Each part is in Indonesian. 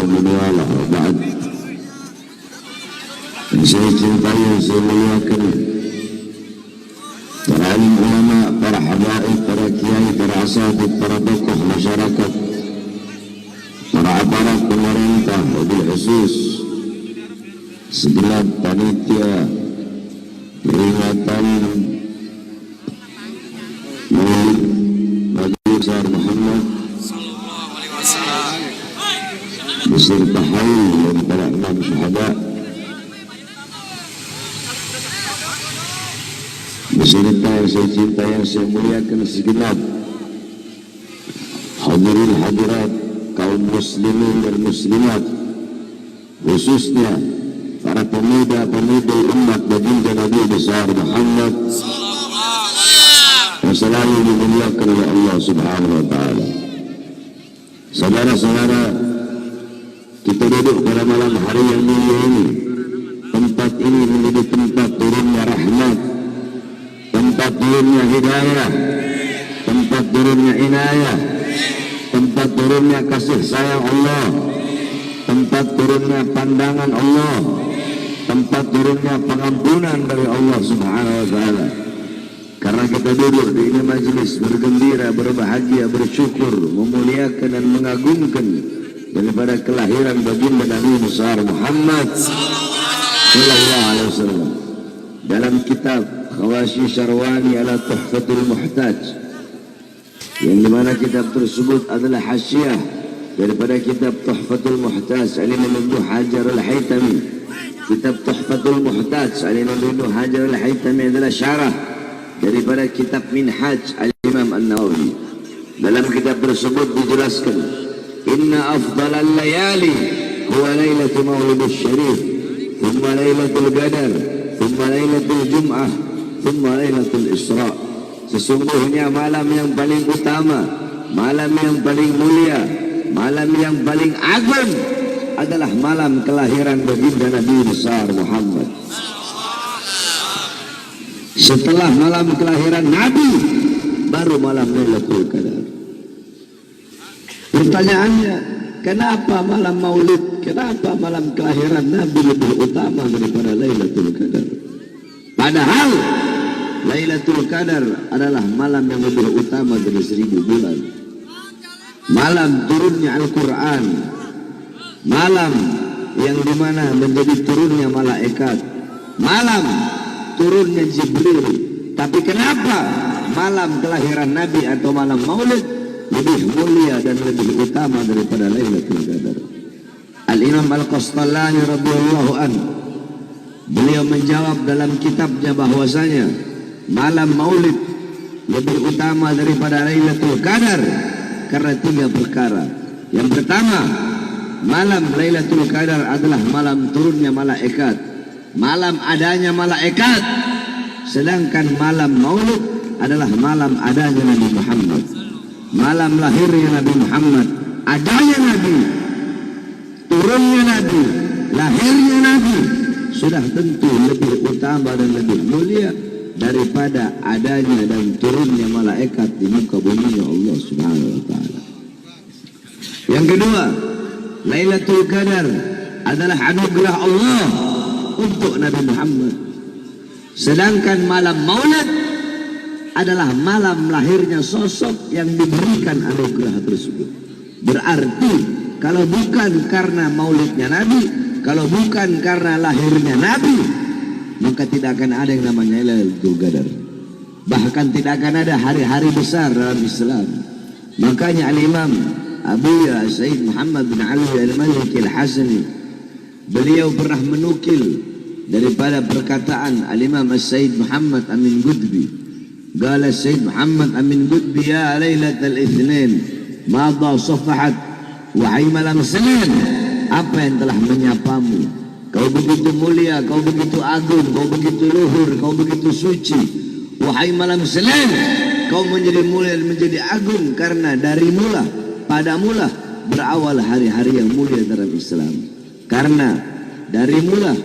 ومن والاه بعد. Saya cintai, saya muliakan para alim ulama, para habaib, para kiai, para asatidz, para tokoh masyarakat, para aparat pemerintah, wabil khusus segenap panitia peringatan Maulid Nabi besar Muhammad beserta haul dan para imam syuhada, beserta yang saya cinta, yang saya muliakan segenap hadirin hadirat kaum muslimin dan muslimat, khususnya para pemuda-pemudi umat baginda Nabi besar Muhammad yang selalu dimuliakan oleh Allah Subhanahu wa taala. Saudara-saudara, kita duduk pada malam hari yang mulia ini. Tempat ini menjadi tempat turunnya rahmat, tempat turunnya hidayah, tempat turunnya inayah, tempat turunnya kasih sayang Allah, tempat turunnya pandangan Allah, tempat turunnya pengampunan dari Allah Subhanahu wa taala. Karena kita duduk di ini majelis bergembira, berbahagia, bersyukur, memuliakan dan mengagungkan daripada kelahiran baginda Nabi besar Muhammad sallallahu alaihi wasallam. Dalam kitab Khawashi Syarwani ala Tuhfatul Muhtaj, yang dimana kitab tersebut adalah hasyiah daripada kitab Tuhfatul Muhtaj Al-Imam Ibnu Hajar Al-Haytami. Kitab Tuhfatul Muhtaj Al-Imam Ibnu Hajar Al-Haytami adalah syarah daripada kitab Minhaj Al-Imam An-Nawawi. Dalam kitab tersebut dijelaskan, inna afdalal layali huwa lailatul maulidus syarif, thumma lailatul qadar, thumma lailatul jum'ah, thumma lailatul isra. Sesungguhnya malam yang paling utama, malam yang paling mulia, malam yang paling agung adalah malam kelahiran baginda Nabi besar Muhammad. Setelah malam kelahiran Nabi, baru malam Lailatul Qadar. Pertanyaannya, kenapa malam Maulid, kenapa malam kelahiran Nabi lebih utama daripada Lailatul Qadar? Padahal Lailatul Qadar adalah malam yang lebih utama dari 1000 bulan. Malam turunnya Al-Quran, malam yang dimana menjadi turunnya malaikat, malam turunnya Jibril. Tapi kenapa malam kelahiran Nabi atau malam Maulid lebih mulia dan lebih utama daripada Lailatul Qadar? Al-Imam Al-Qastallani radhiyallahu anhu, beliau menjawab dalam kitabnya bahwasanya malam Maulid lebih utama daripada Lailatul Qadar karena 3 perkara. Yang pertama, malam Lailatul Qadar adalah malam turunnya malaikat, malam adanya malaikat, sedangkan malam Maulid adalah malam adanya Nabi Muhammad, malam lahirnya Nabi Muhammad, adanya Nabi, turunnya Nabi, lahirnya Nabi sudah tentu lebih utama dan lebih mulia daripada adanya dan turunnya malaikat di muka bumi Allah Subhanahu wa taala. Yang kedua, Lailatul Qadar adalah anugerah Allah untuk Nabi Muhammad, sedangkan malam Maulid adalah malam lahirnya sosok yang diberikan anugerah tersebut. Berarti kalau bukan karena maulidnya Nabi, kalau bukan karena lahirnya Nabi, maka tidak akan ada yang namanya Lailatul Qadar. Bahkan tidak akan ada hari-hari besar dalam Islam. Makanya Al-Imam Abu Sayyid Muhammad bin Ali Al-Malik Al-Hasani, beliau pernah menukil daripada perkataan Al-Imam Sayyid Muhammad Amin Qutbi. Qala Sayyid Muhammad Amin Qutbi, ya Lailatul Itsnin madha safahat, wahai malam Senin, apa yang telah menyapamu? Kau begitu mulia, kau begitu agung, kau begitu luhur, kau begitu suci. Wahai malam Senin, kau menjadi mulia dan menjadi agung karena dari mula, pada mula berawal hari-hari yang mulia dalam Islam. Karena dari mula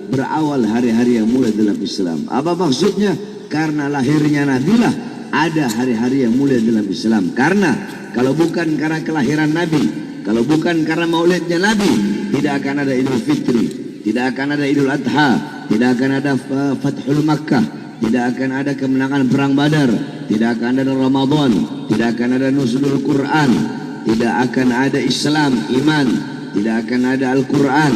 berawal hari-hari yang mulia dalam Islam. Apa maksudnya? Karena lahirnya Nabi lah ada hari-hari yang mulia dalam Islam. Karena kalau bukan karena kelahiran Nabi, Kalau bukan karena maulidnya Nabi, tidak akan ada Idul Fitri, tidak akan ada Idul Adha, tidak akan ada Fathul Makkah, tidak akan ada kemenangan perang Badar, tidak akan ada Ramadan, tidak akan ada nuzulul Quran, tidak akan ada Islam, iman, tidak akan ada Al-Quran,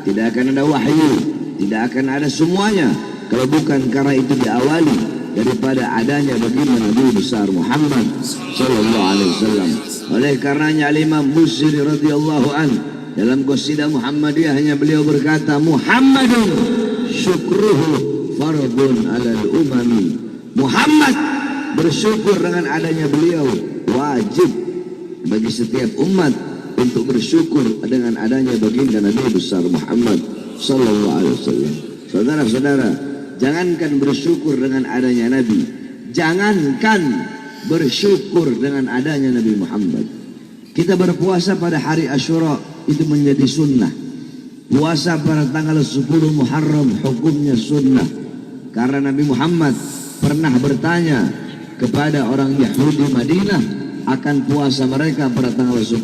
tidak akan ada wahyu, tidak akan ada semuanya kalau bukan karena itu diawali daripada adanya baginda Nabi besar Muhammad sallallahu alaihi wasallam. Oleh karenanya Imam Busiri radhiyallahu an dalam qasidah Muhammadiyah hanya beliau berkata, Muhammadun syukruhu fardun alal umami. Muhammad bersyukur dengan adanya beliau, wajib bagi setiap umat untuk bersyukur dengan adanya baginda Nabi besar Muhammad sallallahu alaihi wasallam. Saudara-saudara, jangankan bersyukur dengan adanya Nabi, jangankan bersyukur dengan adanya Nabi Muhammad. Kita berpuasa pada hari Asyura itu menjadi sunnah. Puasa pada tanggal 10 Muharram hukumnya sunnah. Karena Nabi Muhammad pernah bertanya kepada orang Yahudi Madinah akan puasa mereka pada tanggal 10.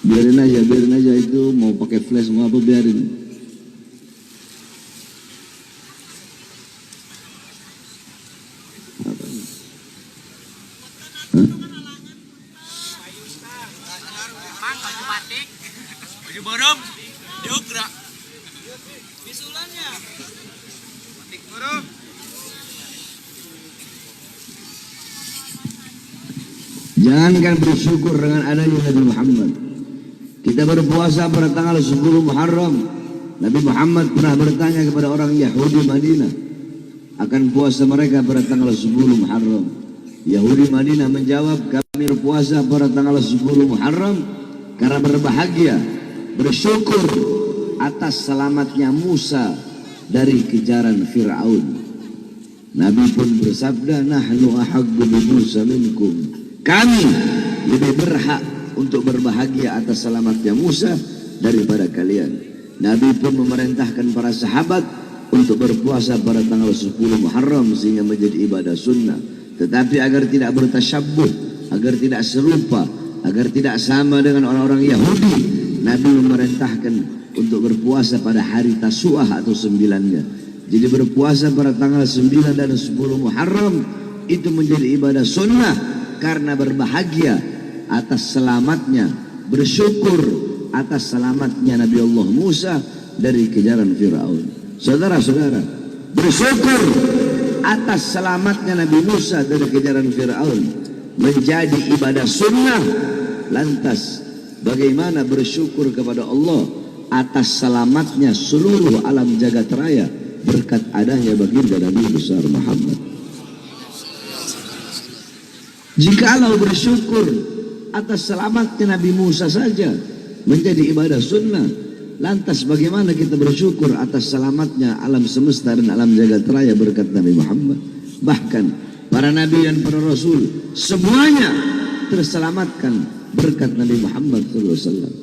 Biarin aja itu mau pakai flash mau apa biarin. Jangankan bersyukur dengan adanya Nabi Muhammad. Kita berpuasa pada tanggal 10 Muharram. Nabi Muhammad pernah bertanya kepada orang Yahudi Madinah akan puasa mereka pada tanggal 10 Muharram. Yahudi Madinah menjawab, kami berpuasa pada tanggal 10 Muharram karena berbahagia, bersyukur atas selamatnya Musa dari kejaran Fir'aun. Nabi pun bersabda, nahnu ahaggu bi Musa minkum. Kami lebih berhak untuk berbahagia atas selamatnya Musa daripada kalian. Nabi pun memerintahkan para sahabat untuk berpuasa pada tanggal 10 Muharram sehingga menjadi ibadah sunnah. Tetapi agar tidak bertasyabbuh, agar tidak serupa, agar tidak sama dengan orang-orang Yahudi, Nabi memerintahkan untuk berpuasa pada hari Tasu'ah atau 9-nya. Jadi berpuasa pada tanggal 9 dan 10 Muharram itu menjadi ibadah sunnah karena berbahagia atas selamatnya, bersyukur atas selamatnya Nabi Allah Musa dari kejaran Fir'aun. Saudara-saudara, bersyukur atas selamatnya Nabi Musa dari kejaran Fir'aun menjadi ibadah sunnah. Lantas bagaimana bersyukur kepada Allah atas selamatnya seluruh alam jagat raya berkat adanya baginda Nabi besar Muhammad. Jikalau bersyukur atas selamatnya Nabi Musa saja menjadi ibadah sunnah, lantas bagaimana kita bersyukur atas selamatnya alam semesta dan alam jagat raya berkat Nabi Muhammad? Bahkan para nabi dan para rasul semuanya terselamatkan berkat Nabi Muhammad SAW.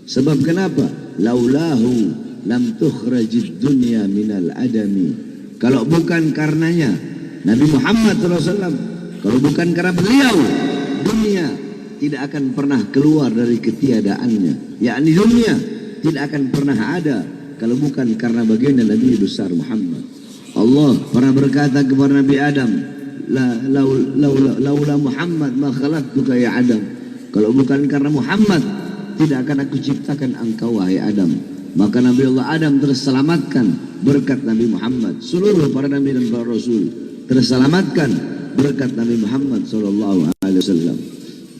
Sebab kenapa? Laulahu lam tukhrajid dunya minal adami. Kalau bukan karenanya Nabi Muhammad SAW, kalau bukan karena beliau, dunia tidak akan pernah keluar dari ketiadaannya. Yakni dunia tidak akan pernah ada kalau bukan karena baginda Nabi besar Muhammad. Allah pernah berkata kepada Nabi Adam, laula Muhammad ma khalaqtuka ya Adam. Kalau bukan karena Muhammad, tidak akan aku ciptakan engkau wahai Adam. Maka Nabi Allah Adam terselamatkan berkat Nabi Muhammad. Seluruh para nabi dan para rasul terselamatkan berkat Nabi Muhammad sallallahu alaihi wasallam.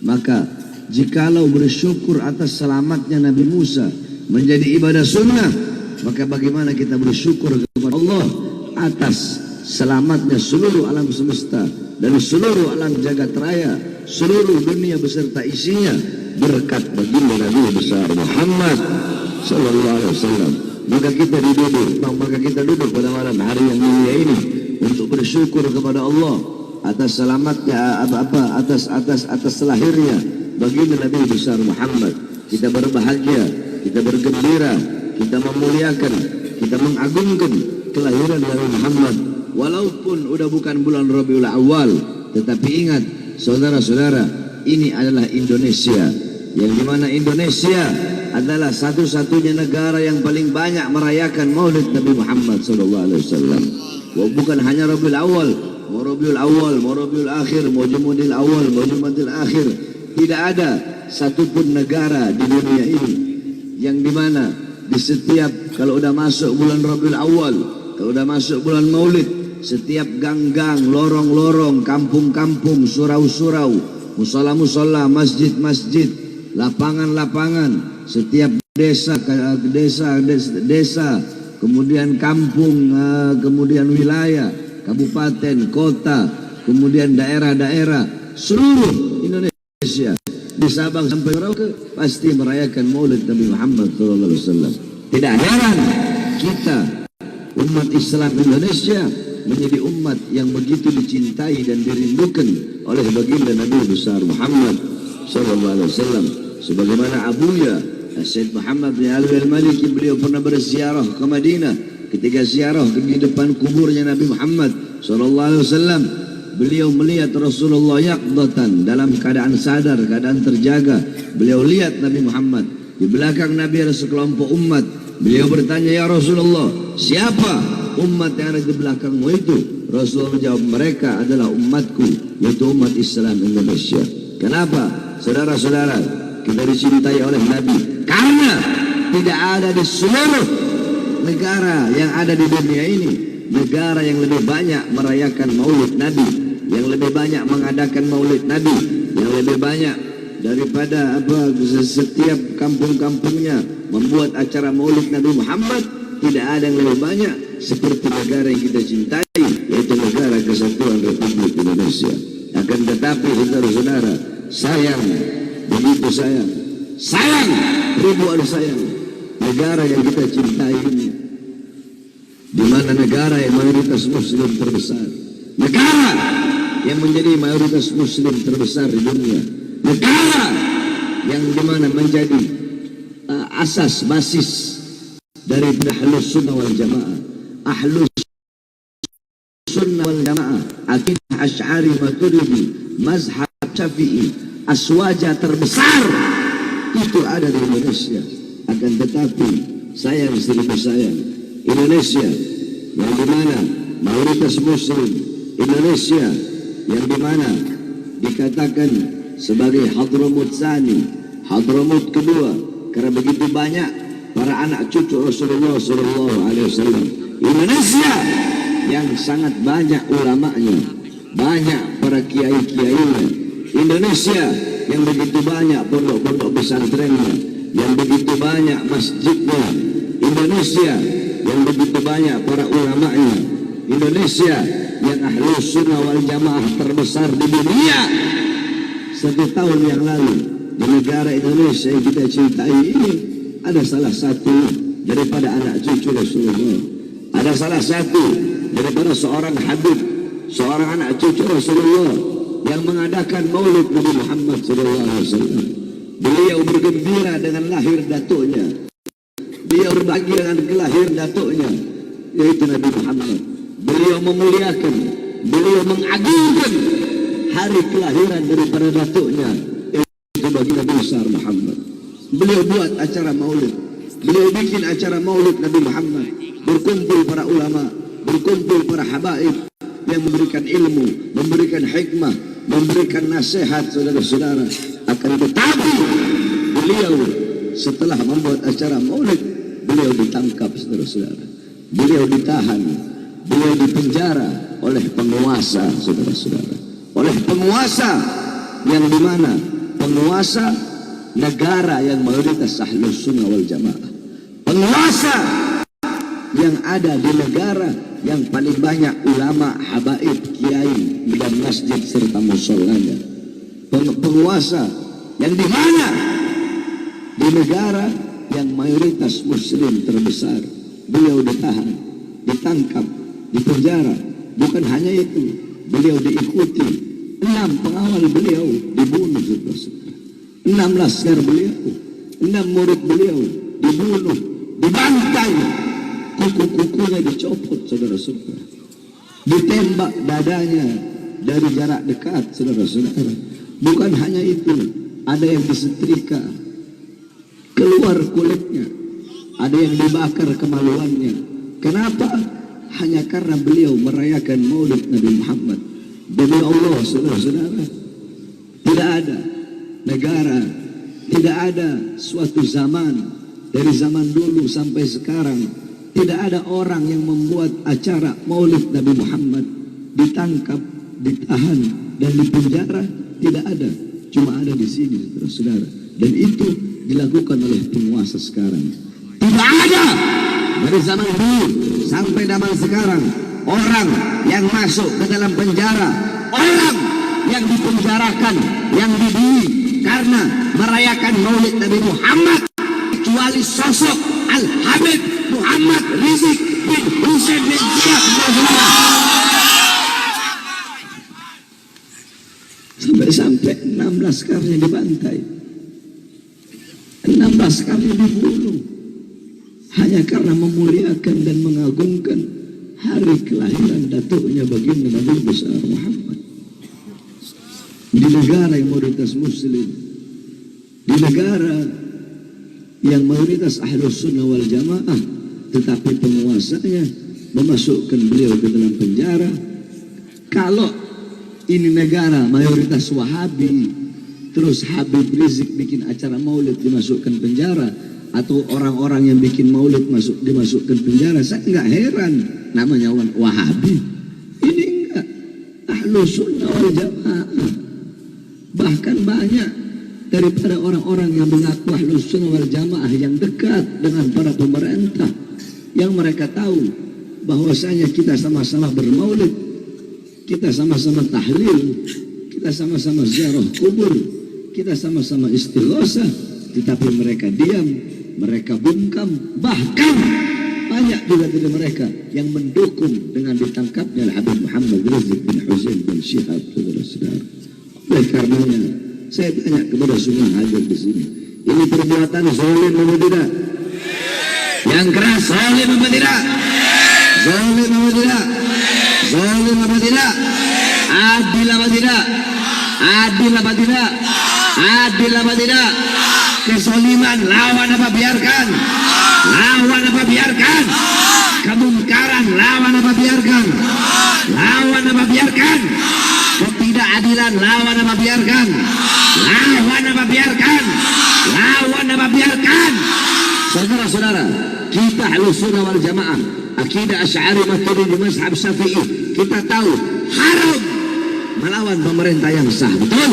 Maka jikalau bersyukur atas selamatnya Nabi Musa menjadi ibadah sunnah, maka bagaimana kita bersyukur kepada Allah atas selamatnya seluruh alam semesta dan seluruh alam jagat raya, seluruh dunia beserta isinya berkat baginda Nabi besar Muhammad sallallahu alaihi wasallam. Maka kita duduk pada malam hari yang mulia ini untuk bersyukur kepada Allah atas selamatnya atas lahirnya baginda Nabi besar Muhammad. Kita berbahagia, kita bergembira, kita memuliakan, kita mengagungkan kelahiran Nabi Muhammad. Walaupun udah bukan bulan Rabiul Awal, tetapi ingat saudara-saudara, ini adalah Indonesia, yang dimana Indonesia adalah satu-satunya negara yang paling banyak merayakan Maulid Nabi Muhammad SAW. Bukan hanya Rabiul Awal, mau Rabiul Awal, mau Rabiul Akhir, mau Jumadil Awal, mau Jumadil Akhir, tidak ada satupun negara di dunia ini yang dimana di setiap kalau udah masuk bulan Rabiul Awal, kalau udah masuk bulan Maulid, setiap gang-gang, lorong-lorong, kampung-kampung, surau-surau, musola-musola, masjid-masjid, lapangan-lapangan, setiap desa, kemudian kampung, kemudian wilayah, kabupaten, kota, kemudian daerah-daerah, seluruh Indonesia di Sabang sampai Merauke pasti merayakan Maulid Nabi Muhammad SAW. Tidak heran kita umat Islam Indonesia menjadi umat yang begitu dicintai dan dirindukan oleh baginda Nabi besar Muhammad SAW. Sebagaimana abuya Sayyid Muhammad bin Ali al-Maliki, beliau pernah berziarah ke Madinah. Ketika ziarah di depan kuburnya Nabi Muhammad SAW, beliau melihat Rasulullah yaqdatan, dalam keadaan sadar, keadaan terjaga. Beliau lihat Nabi Muhammad. Di belakang Nabi ada sekelompok umat. Beliau bertanya, ya Rasulullah, siapa umat yang ada di belakangmu itu? Rasulullah menjawab, mereka adalah umatku, yaitu umat Islam Indonesia. Kenapa? Saudara-saudara, kita dicintai oleh Nabi karena tidak ada di seluruh negara yang ada di dunia ini negara yang lebih banyak merayakan Maulid Nabi, yang lebih banyak mengadakan Maulid Nabi, yang lebih banyak daripada setiap kampung-kampungnya membuat acara Maulid Nabi Muhammad. Tidak ada yang lebih banyak seperti negara yang kita cintai, yaitu negara Kesatuan Republik Indonesia. Akan tetapi saudara-saudara, sayang, begitu sayang, ribuan sayang, negara yang kita cintai ini, di mana negara yang mayoritas Muslim terbesar, negara yang menjadi mayoritas Muslim terbesar di dunia, negara yang dimana menjadi asas basis dari Ahlus Sunnah wal Jamaah, Ahlus Sunnah wal Jamaah, akidah Asy'ari Maturidi, mazhab Syafi'i, aswaja terbesar itu ada di Indonesia. Akan tetapi sayang seribu sayang, Indonesia yang dimana mayoritas Muslim, Indonesia yang dimana dikatakan sebagai Hadramut Tsani, Hadramut kedua, karena begitu banyak para anak cucu Rasulullah SAW. Indonesia yang sangat banyak ulamanya, banyak para kiai-kiainya. Indonesia yang begitu banyak pondok-pondok pesantrennya, yang begitu banyak masjidnya. Indonesia yang begitu banyak para ulamanya. Indonesia yang Ahlus Sunnah wal Jamaah terbesar di dunia. 1 tahun yang lalu di negara Indonesia yang kita cintai ini, ada salah satu daripada anak cucu Rasulullah, ada salah satu daripada seorang Habib, seorang anak cucu Rasulullah yang mengadakan Maulid Nabi Muhammad SAW. Beliau bergembira dengan lahir datuknya, beliau berbahagia dengan kelahir datuknya, yaitu Nabi Muhammad. Beliau memuliakan, beliau mengagungkan hari kelahiran daripada datuknya, yaitu bagi Nabi besar Muhammad. Beliau buat acara maulid, beliau bikin acara maulid Nabi Muhammad, berkumpul para ulama, berkumpul para habaib yang memberikan ilmu, memberikan hikmah, memberikan nasihat saudara-saudara. Akan tetapi beliau setelah membuat acara maulid, beliau ditangkap saudara-saudara, beliau ditahan, beliau dipenjara oleh penguasa saudara-saudara, oleh penguasa yang dimana penguasa negara yang mayoritas Ahlus Sunnah wal Jamaah, penguasa yang ada di negara yang paling banyak ulama, habaib, kiai dan masjid serta musolanya, penguasa yang di mana di negara yang mayoritas Muslim terbesar, beliau ditahan, ditangkap, dipenjara. Bukan hanya itu, beliau diikuti 6 pengawal beliau dibunuh saudara-saudara. 6 laskar beliau, 6 murid beliau dibunuh, dibantai, kuku-kukunya dicopot saudara-saudara, ditembak dadanya dari jarak dekat saudara-saudara, Bukan hanya itu, ada yang disetrika, keluar kulitnya, ada yang dibakar kemaluannya. Kenapa? Hanya karena beliau merayakan Maulid Nabi Muhammad. Demi Allah, saudara-saudara, tidak ada negara, tidak ada suatu zaman, dari zaman dulu sampai sekarang, tidak ada orang yang membuat acara Maulid Nabi Muhammad ditangkap, ditahan, dan dipenjara. Tidak ada, cuma ada di sini, saudara-saudara. Dan itu dilakukan oleh penguasa sekarang. Tidak ada dari zaman dulu sampai zaman sekarang orang yang masuk ke dalam penjara, orang yang dipenjarakan, yang dibunuh karena merayakan Maulid Nabi Muhammad, kecuali sosok Al-Habib Muhammad Rizik bin Hussein bin Syihab. Sampai 16 kali dibantai, 16 kali dibunuh, hanya karena memuliakan dan mengagungkan hari kelahiran datuknya baginda Nabi besar Muhammad. Di negara yang mayoritas muslim, di negara yang mayoritas ahlus sunnah wal jamaah, tetapi penguasanya memasukkan beliau ke dalam penjara. Kalau ini negara mayoritas Wahabi, terus Habib Rizik bikin acara maulid dimasukkan penjara, atau orang-orang yang bikin maulid dimasukkan penjara, saya nggak heran, namanya Wahabi. Ini enggak Ahlus Sunnah wal Jamaah. Bahkan banyak daripada orang-orang yang mengaku Ahlus Sunnah wal Jamaah yang dekat dengan para pemerintah, yang mereka tahu bahwasanya kita sama-sama bermaulid, kita sama-sama tahlil, kita sama-sama ziarah kubur, kita sama-sama istighosah, tetapi mereka diam, mereka bungkam. Bahkan banyak juga dari mereka yang mendukung dengan ditangkapnya Habib Muhammad Rizik bin Hussein bin Syihab, saudara-saudara. Oleh karenanya, saya tanya kepada semua hadir di sini, ini perbuatan zalim apa tidak? Yang keras, zalim apa tidak? Zalim apa tidak? Zalim apa tidak? Adil apa tidak? Adil apa tidak? Adil apa tidak? Kezaliman lawan apa biarkan? Lawan apa biarkan? Kemungkaran lawan apa biarkan? Lawan apa biarkan? Ketidakadilan lawan apa biarkan? Lawan apa biarkan? Lawan apa biarkan? Saudara-saudara, kita Ahlus Sunnah wal Jamaah, akidah Asy'ari Maturidi mazhab Syafi'i, kita tahu haram melawan pemerintah yang sah, betul?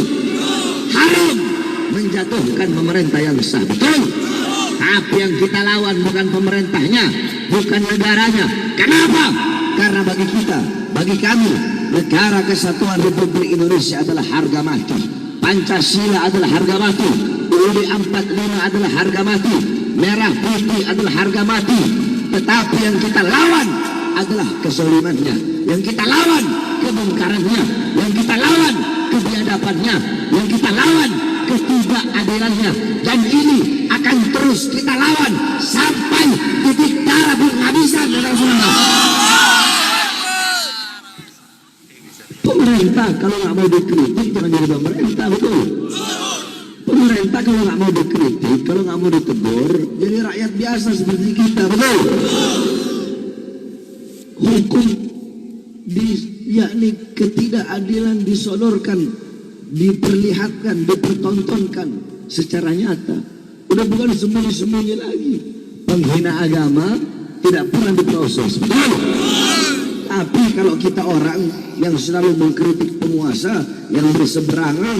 Haram menjatuhkan pemerintah yang sah, betul? Tapi yang kita lawan bukan pemerintahnya, bukan negaranya. Kenapa? Karena bagi kita, bagi kami, negara kesatuan Republik Indonesia adalah harga mati. Pancasila adalah harga mati. UUD 45 adalah harga mati. Merah putih adalah harga mati. Tetapi yang kita lawan adalah kezalimannya. Yang kita lawan kemungkarannya. Yang kita lawan kebiadabannya. Yang kita lawan ketidakadilannya. Dan ini akan terus kita lawan sampai titik darah penghabisan. Pemerintah kalau nggak mau dikritik jangan jadi pemerintah, betul? Pemerintah kalau nggak mau dikritik, kalau nggak mau ditegur, jadi rakyat biasa seperti kita, betul? Hukum yakni ketidakadilan disodorkan, diperlihatkan, dipertontonkan secara nyata. Udah bukan sembunyi-sembunyi lagi. Penghina agama tidak pernah diproses, betul? Tapi kalau kita orang yang selalu mengkritik penguasa yang berseberangan,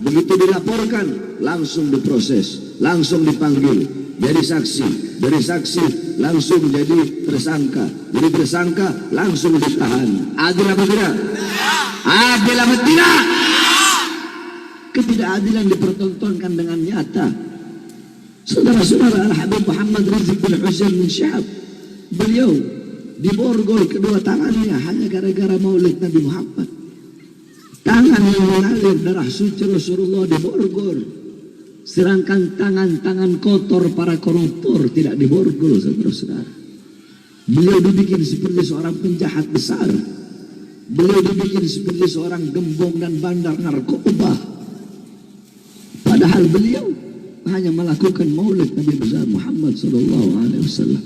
begitu dilaporkan langsung diproses, langsung dipanggil jadi saksi, dari saksi langsung jadi tersangka, jadi tersangka langsung ditahan. Adil apa tidak? Adil apa tidak? Ketidakadilan dipertontonkan dengan nyata. Saudara-saudara, Al-Habib Muhammad Rizik bin Hussein bin Syihab, beliau diborgol kedua tangannya hanya gara-gara maulid Nabi Muhammad. Tangan yang mengalir darah suci Rasulullah diborgol, sedangkan tangan-tangan kotor para koruptor tidak diborgol, saudara-saudara. Beliau dibikin seperti seorang penjahat besar. Beliau dibikin seperti seorang gembong dan bandar narkoba. Padahal beliau hanya melakukan maulid Nabi besar Muhammad sallallahu alaihi wasallam.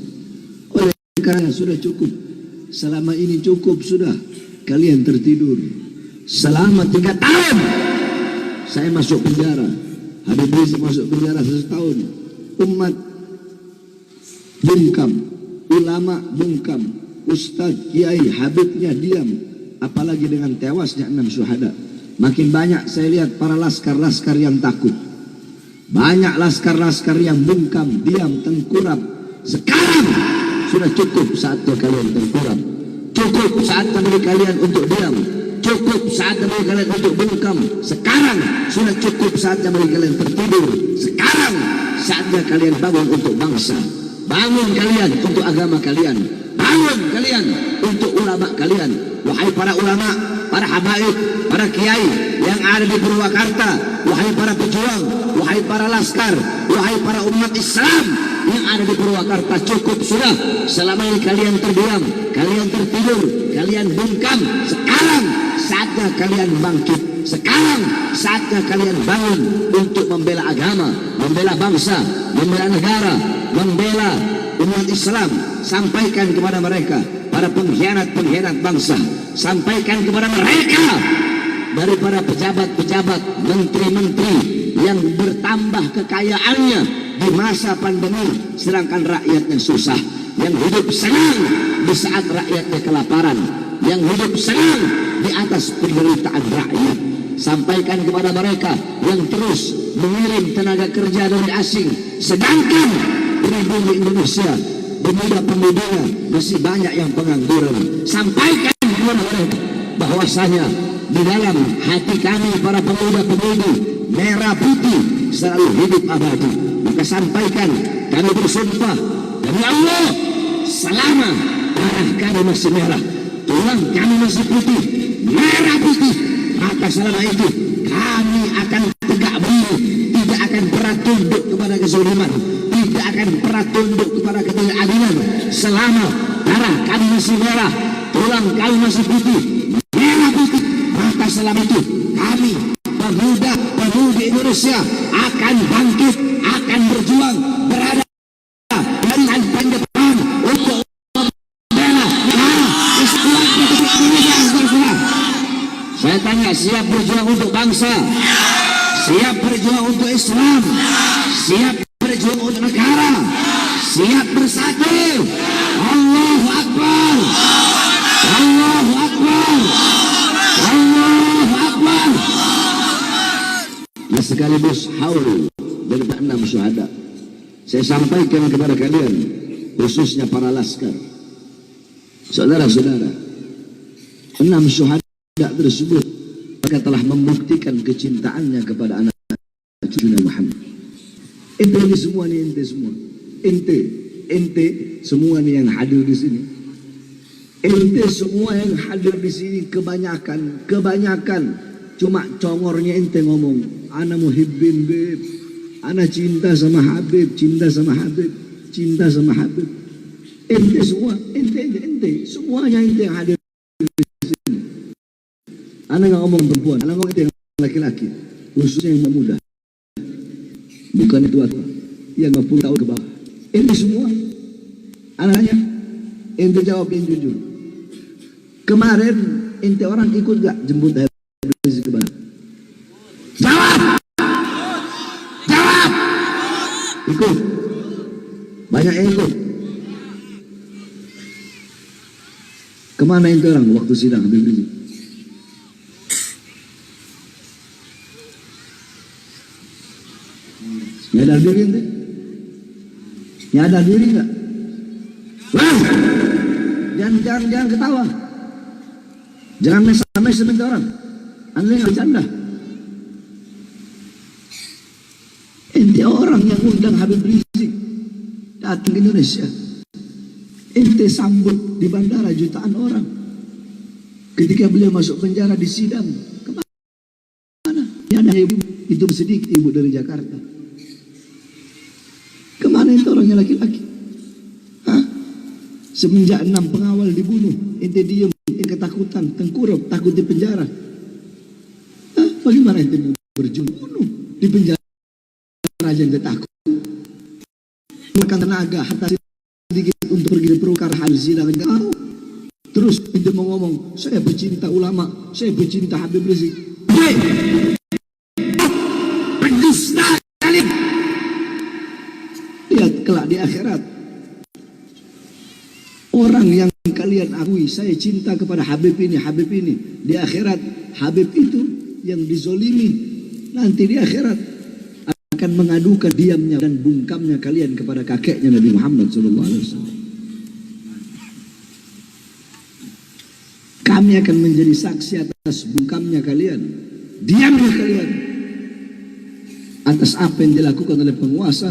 Oleh karena sudah cukup. Selama ini cukup sudah. Kalian tertidur. Selama 3 tahun saya masuk penjara. Habib Rizik masuk penjara 1 tahun. Umat bungkam, ulama bungkam, ustaz, kiai, habibnya diam. Apalagi dengan tewasnya 6 syuhada. Makin banyak saya lihat para laskar-laskar yang takut. Banyak laskar-laskar yang bungkam, diam, tengkurap. Sekarang sudah cukup saatnya kalian tengkurap. Cukup saatnya bagi kalian untuk diam. Cukup saatnya bagi kalian untuk bungkam. Sekarang sudah cukup saatnya bagi kalian tertidur. Sekarang saatnya kalian bangun untuk bangsa. Bangun kalian untuk agama kalian. Bangun kalian untuk ulama kalian. Wahai para ulama, para habaib, para kiai yang ada di Purwakarta, wahai para pejuang, wahai para laskar, wahai para umat Islam yang ada di Purwakarta, cukup sudah. Selama ini kalian terdiam, kalian tertidur, kalian bungkam. Sekarang saatnya kalian bangkit. Sekarang saatnya kalian bangun untuk membela agama, membela bangsa, membela negara, membela umat Islam. Sampaikan kepada mereka, para pengkhianat-pengkhianat bangsa, sampaikan kepada mereka daripada pejabat-pejabat, menteri-menteri yang bertambah kekayaannya di masa pandemi, sedangkan rakyatnya susah, yang hidup senang di saat rakyatnya kelaparan, yang hidup senang di atas penderitaan rakyat. Sampaikan kepada mereka yang terus mengirim tenaga kerja dari asing, sedangkan pribumi Indonesia, pemuda-pemudanya masih banyak yang pengangguran. Sampaikan kepada mereka bahwasanya di dalam hati kami para pemuda-pemudi merah putih selalu hidup abadi. Maka sampaikan, kami bersumpah demi Allah, selama darah kami masih merah, tulang kami masih putih, merah putih, maka selama itu kami akan tegak berdiri, tidak akan pernah tunduk kepada kezaliman, tidak akan pernah tunduk kepada ketidakadilan. Selama darah kami masih merah, tulang kami masih putih, merah putih, maka selama itu kami pemuda-pemudi Indonesia akan bangkit, akan berjuang, berada dengan depan untuk membela negara Islam Republik Indonesia. Saya tanya, siap berjuang untuk bangsa, siap berjuang untuk Islam, siap berjuang untuk negara, siap bersatu? Allahu Akbar, Allahu Akbar, Allahu Akbar. Ya, sekaligus haul dari 6 syuhada. Saya sampaikan kepada kalian, khususnya para laskar, saudara-saudara, 6 syuhada tersebut mereka telah membuktikan kecintaannya kepada anak cucu Muhammad. Ente ini semua nih, ente semua, ente semua nih yang hadir di sini, ente semua yang hadir di sini kebanyakan cuma congornya ente ngomong, ana muhibbin bib, ana cinta sama Habib, cinta sama Habib, cinta sama Habib. Ente semua, ente semuanya ente yang hadir. Anak nggak ngomong perempuan, anak ngomong itu yang laki-laki, khususnya yang muda, bukan itu apa, yang 50 tahun ke bawah. Ente semua, anaknya, ente jawab yang jujur. Kemarin ente orang ikut gak jemput Habib Rizik ke Bandung? Jawab, ikut. Banyak yang ikut. Kemana ente orang waktu sidang Habib Rizik? Nyadar diri ente? Nyadar diri enggak? Jangan ketawa. Jangan mes-mes orang. Anda yang bercanda. Ente orang yang undang Habib Rizik datang ke Indonesia. Ente sambut di bandara jutaan orang. Ketika beliau masuk penjara di sidang, kemana? Ada ibu, itu sedikit ibu dari Jakarta. Kemana itu orangnya laki-laki? Hah? Semenjak 6 pengawal dibunuh, ente diem, ente ketakutan, tengkurap, takut di penjara. Hah? Bagaimana ente mau berjuang? Bunuh di penjara. saja yang takut. Makan tenaga hatta sedikit untuk pergi perukar hal sidang kau. Terus itu mau ngomong, saya bercinta ulama, saya bercinta Habib Rizik. Hei, pendusta kalian. Lihat kelak di akhirat, orang yang kalian akui saya cinta kepada Habib ini, di akhirat Habib itu yang dizolimi nanti di akhirat akan mengadukan diamnya dan bungkamnya kalian kepada kakeknya Nabi Muhammad SAW. Kami akan menjadi saksi atas bungkamnya kalian, diamnya kalian, atas apa yang dilakukan oleh penguasa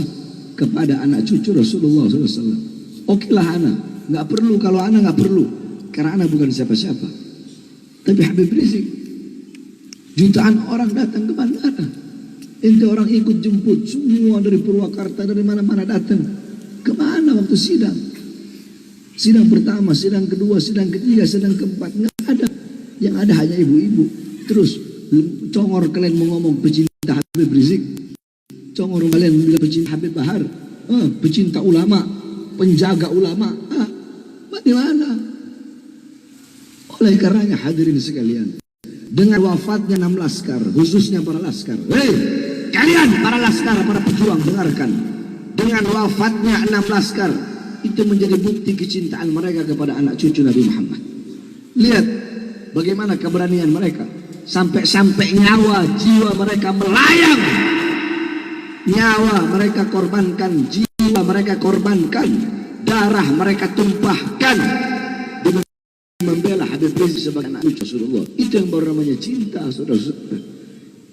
kepada anak cucu Rasulullah SAW. Okelah anak, nggak perlu, kalau anak nggak perlu, karena anak bukan siapa-siapa. Tapi Habib Rizik, jutaan orang datang ke bandara, ente orang ikut jemput, semua dari Purwakarta, dari mana-mana datang. Kemana waktu sidang? Sidang pertama, sidang kedua, sidang ketiga, sidang keempat, nggak ada. Yang ada hanya ibu-ibu. Terus congor kalian mau ngomong pecinta Habib Rizik, congor kalian bilang pecinta Habib Bahar, pecinta ulama, penjaga ulama. Bagaimana? Oleh karenanya hadirin sekalian, dengan wafatnya 6 laskar, khususnya para laskar, kalian para laskar, para pejuang, dengarkan, dengan wafatnya 6 laskar, itu menjadi bukti kecintaan mereka kepada anak cucu Nabi Muhammad. Lihat bagaimana keberanian mereka, sampai-sampai nyawa jiwa mereka melayang, nyawa mereka korbankan, jiwa mereka korbankan, darah mereka tumpahkan demi membela Habib Rizik sebagai anak cucu Rasulullah. Itu yang baru namanya cinta, saudara-saudara.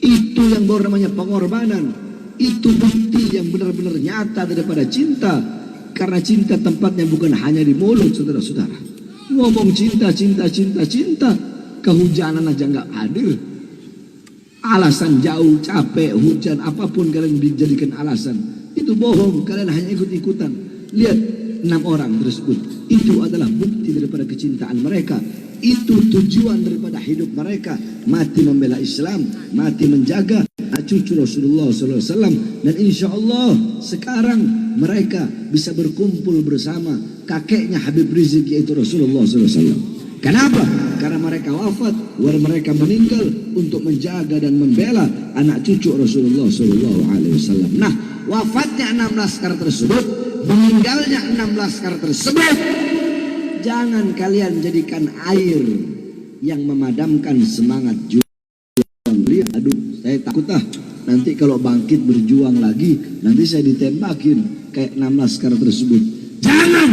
Itu yang baru namanya pengorbanan. Itu bukti yang benar-benar nyata daripada cinta. Karena cinta tempatnya bukan hanya di mulut, saudara-saudara. Ngomong cinta, cinta, cinta, cinta, kehujanan aja nggak hadir. Alasan jauh, capek, hujan, apapun kalian dijadikan alasan. Itu bohong, kalian hanya ikut-ikutan. Lihat 6 orang tersebut. Itu adalah bukti daripada kecintaan mereka. Itu tujuan daripada hidup mereka. Mati membela Islam, mati menjaga cucu Rasulullah SAW. Dan insya Allah sekarang mereka bisa berkumpul bersama kakeknya Habib Rizik, yaitu Rasulullah SAW. Kenapa? Karena mereka wafat, mereka meninggal untuk menjaga dan membela anak cucu Rasulullah SAW. Nah, wafatnya 6 laskar tersebut, meninggalnya 6 laskar tersebut, jangan kalian jadikan air yang memadamkan semangat juang beliau. Aduh, saya takut nanti kalau bangkit berjuang lagi, nanti saya ditembakin kayak 6 laskar tersebut. Jangan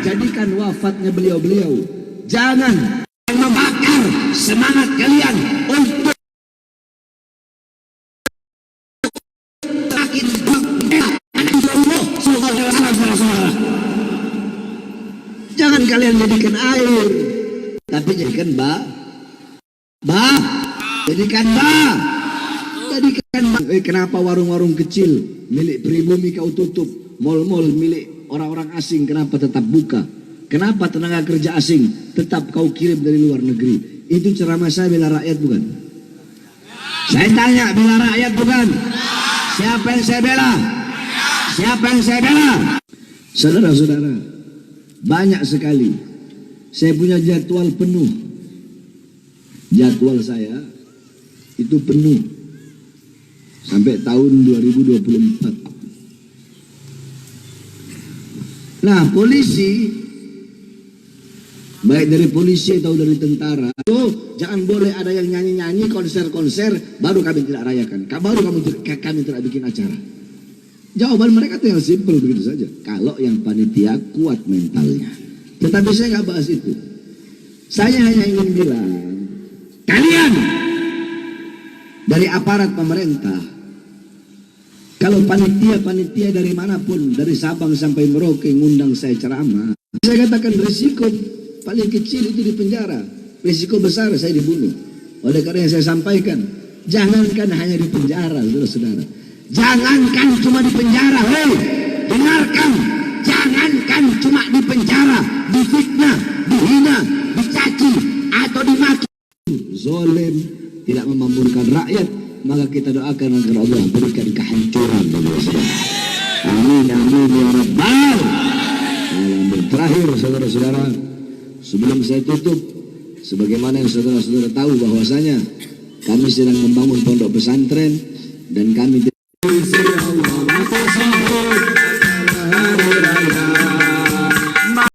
jadikan wafatnya beliau-beliau, jangan membakar semangat kalian untuk makin jangan kalian jadikan air, tapi jadikan jadikan kenapa warung-warung kecil milik pribumi kau tutup, mal-mal milik orang-orang asing kenapa tetap buka? Kenapa tenaga kerja asing tetap kau kirim dari luar negeri? Itu ceramah saya bela rakyat bukan? Saya tanya, bela rakyat bukan? Siapa yang saya bela? Siapa yang saya bela? Saudara-saudara, banyak sekali. Saya punya jadwal penuh. Jadwal saya itu penuh sampai tahun 2024. Nah, polisi, baik dari polisi atau dari tentara, jangan boleh ada yang nyanyi-nyanyi, konser-konser, baru kami tidak rayakan, baru kami tidak bikin acara. Jawaban mereka itu yang simpel begitu saja. Kalau yang panitia kuat mentalnya. Tetapi saya nggak bahas itu. Saya hanya ingin bilang, kalian dari aparat pemerintah, kalau panitia dari manapun, dari Sabang sampai Merauke ngundang saya ceramah, saya katakan risiko paling kecil itu di penjara, risiko besar saya dibunuh. Oleh karena yang saya sampaikan, jangankan hanya di penjara, saudara-saudara. Jangankan cuma di penjara, dengarkan, jangankan cuma di penjara, difitnah, dihina, dicaci, atau dimaki. Zolim, tidak memamurkan rakyat, maka kita doakan agar Allah berikan kehancuran. saudara-saudara. Amin, amin ya rabbal alamin. Terakhir saudara-saudara, sebelum saya tutup, sebagaimana yang saudara-saudara tahu bahwasanya kami sedang membangun pondok pesantren dan kami